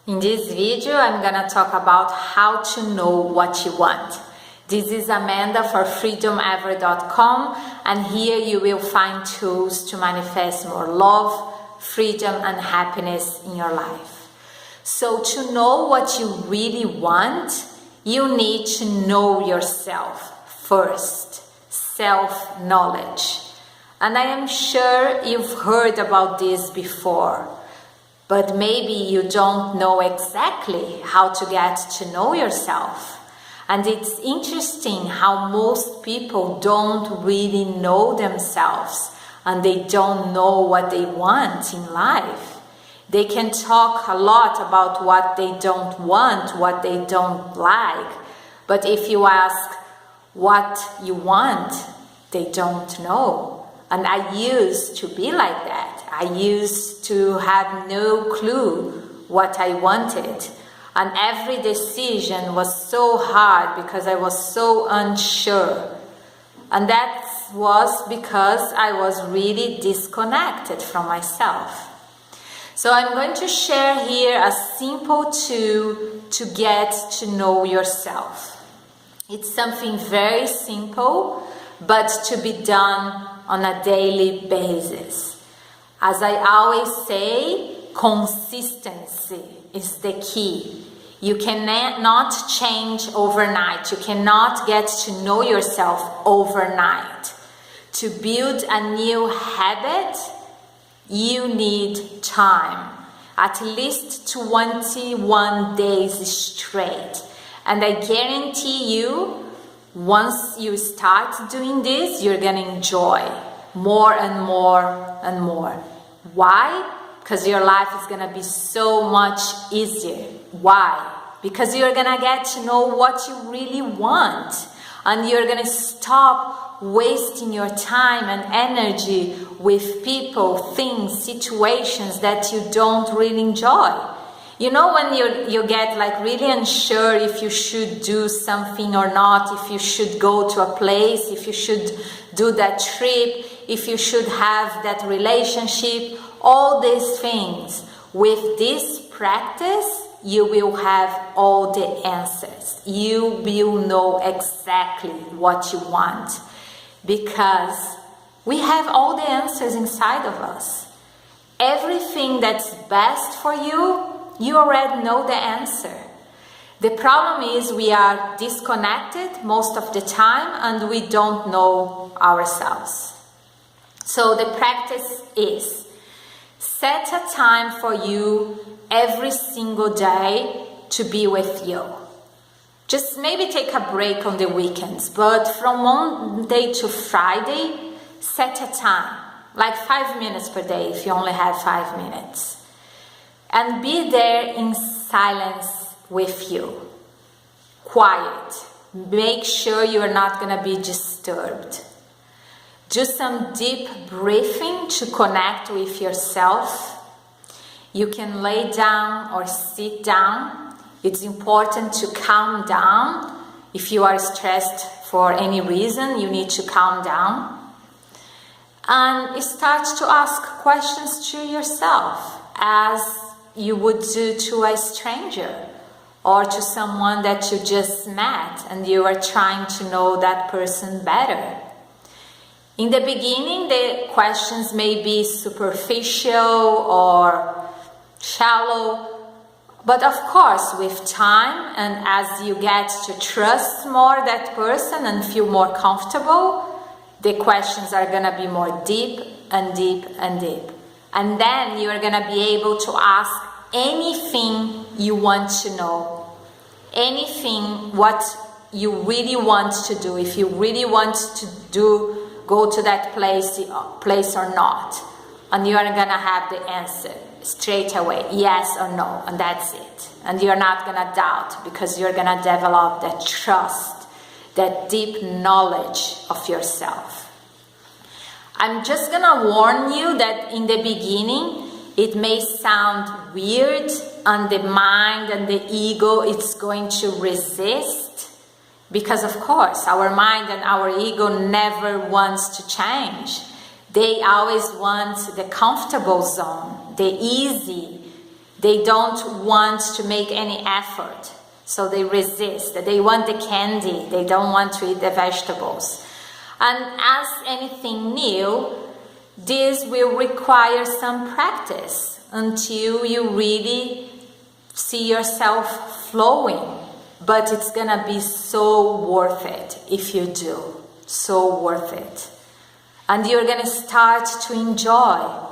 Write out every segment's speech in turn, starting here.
In this video, I'm gonna talk about how to know what you want. This is Amanda for freedomever.com, and here you will find tools to manifest more love, freedom, and happiness in your life. So to know what you really want, you need to know yourself first. Self-knowledge. And I am sure you've heard about this before. But maybe you don't know exactly how to get to know yourself. And it's interesting how most people don't really know themselves and they don't know what they want in life. They can talk a lot about what they don't want, what they don't like. But if you ask what you want, they don't know. And I used to be like that. I used to have no clue what I wanted. And every decision was so hard because I was so unsure. And that was because I was really disconnected from myself. So I'm going to share here a simple tool to get to know yourself. It's something very simple, but to be done on a daily basis. As I always say, consistency is the key. You cannot change overnight. You cannot get to know yourself overnight. To build a new habit, you need time. At least 21 days straight. And I guarantee you, once you start doing this, you're gonna enjoy more and more and more. Why? Because your life is gonna be so much easier. Why? Because you're gonna get to know what you really want, and you're gonna stop wasting your time and energy with people, things, situations that you don't really enjoy. You know, when you get like really unsure if you should do something or not, if you should go to a place, if you should do that trip, if you should have that relationship, all these things. With this practice, you will have all the answers. You will know exactly what you want, because we have all the answers inside of us. Everything that's best for you, you already know the answer. The problem is we are disconnected most of the time and we don't know ourselves. So the practice is set a time for you every single day to be with you. Just maybe take a break on the weekends, but from Monday to Friday, set a time, like 5 minutes per day if you only have 5 minutes. And be there in silence with you. Quiet. Make sure you are not going to be disturbed. Do some deep breathing to connect with yourself. You can lay down or sit down. It's important to calm down. If you are stressed for any reason, you need to calm down. And start to ask questions to yourself as you would do to a stranger or to someone that you just met and you are trying to know that person better. In the beginning, the questions may be superficial or shallow, but of course, with time and as you get to trust more that person and feel more comfortable, the questions are going to be more deep and deep and deep. And then you are going to be able to ask anything you want to know, anything what you really want to do, if you really want to go to that place or not. And you are going to have the answer straight away, yes or no, and that's it. And you're not going to doubt because you're going to develop that trust, that deep knowledge of yourself. I'm just going to warn you that in the beginning, it may sound weird, and the mind and the ego, it's going to resist. Because of course, our mind and our ego never wants to change. They always want the comfortable zone, the easy, They don't want to make any effort, so they resist. They want the candy, they don't want to eat the vegetables. And as anything new, this will require some practice until you really see yourself flowing. But it's gonna be so worth it if you do, so worth it. And you're gonna start to enjoy.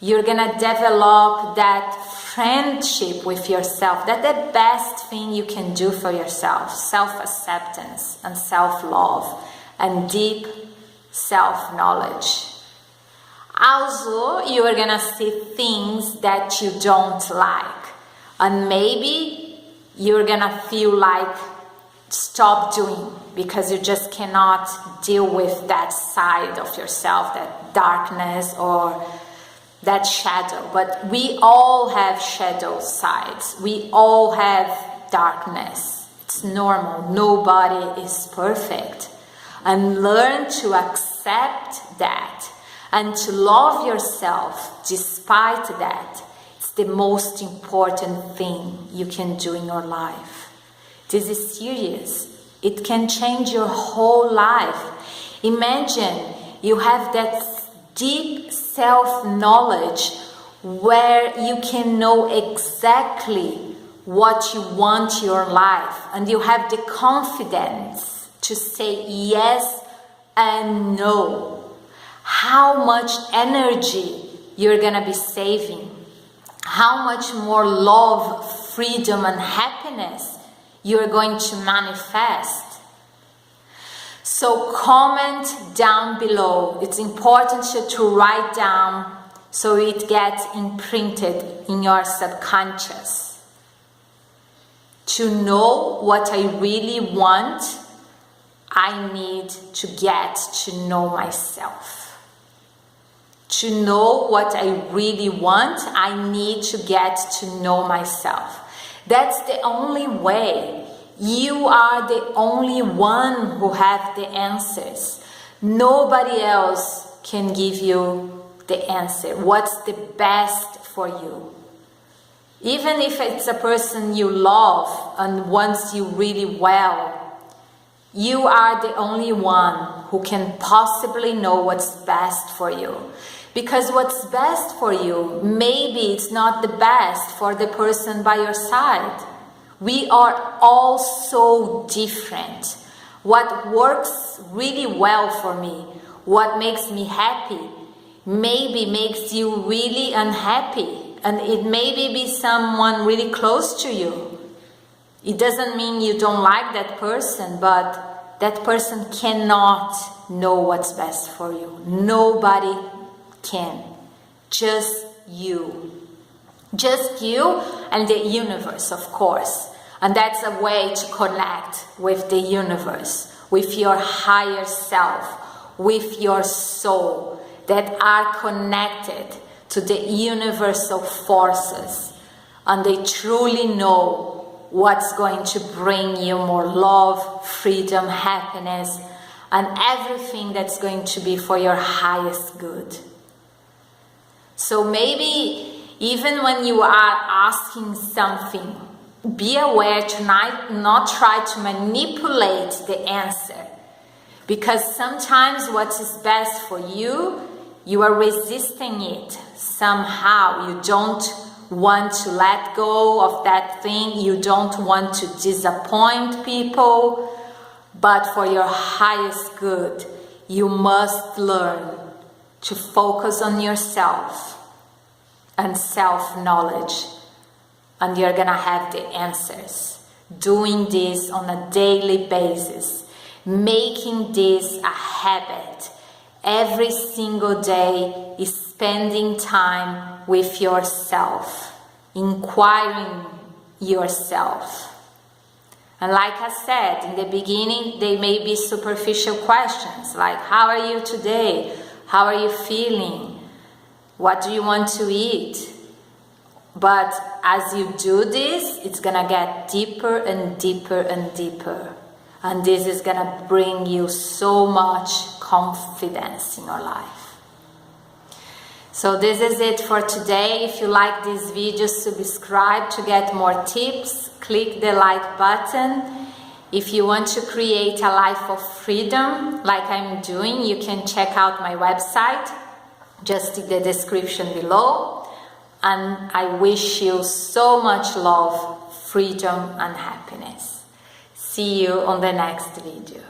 You're gonna develop that friendship with yourself. That's the best thing you can do for yourself. Self-acceptance and self-love and deep self-knowledge. Also, you are gonna see things that you don't like. And maybe you're gonna feel like stop doing because you just cannot deal with that side of yourself, that darkness or that shadow. But we all have shadow sides. We all have darkness. It's normal. Nobody is perfect. And learn to accept that and to love yourself despite that. It's the most important thing you can do in your life. This is serious. It can change your whole life. Imagine you have that deep self-knowledge where you can know exactly what you want in your life, and you have the confidence to say yes and no. How much energy you're gonna be saving, how much more love, freedom and happiness you're going to manifest. So comment down below. It's important to write down so it gets imprinted in your subconscious. To know what I really want, I need to get to know myself. To know what I really want, I need to get to know myself. That's the only way. You are the only one who has the answers. Nobody else can give you the answer. What's the best for you? Even if it's a person you love and wants you really well, you are the only one who can possibly know what's best for you. Because what's best for you, maybe it's not the best for the person by your side. We are all so different. What works really well for me, what makes me happy, maybe makes you really unhappy. And it maybe be someone really close to you. It doesn't mean you don't like that person, but that person cannot know what's best for you. Nobody can. Just you. Just you and the universe, of course. And that's a way to connect with the universe, with your higher self, with your soul, that are connected to the universal forces. And they truly know what's going to bring you more love, freedom, happiness, and everything that's going to be for your highest good. So maybe even when you are asking something, be aware to not try to manipulate the answer. Because sometimes what is best for you, you are resisting it somehow. You don't want to let go of that thing. You don't want to disappoint people. But for your highest good, you must learn to focus on yourself and self-knowledge. And you're gonna have the answers. Doing this on a daily basis, making this a habit. Every single day is spending time with yourself, inquiring yourself. And like I said in the beginning, they may be superficial questions like, how are you today? How are you feeling? What do you want to eat? But as you do this, it's gonna get deeper and deeper and deeper. And this is gonna bring you so much confidence in your life. So this is it for today. If you like this video, subscribe to get more tips. Click the like button. If you want to create a life of freedom like I'm doing, you can check out my website, just in the description below. And I wish you so much love, freedom and happiness. See you on the next video.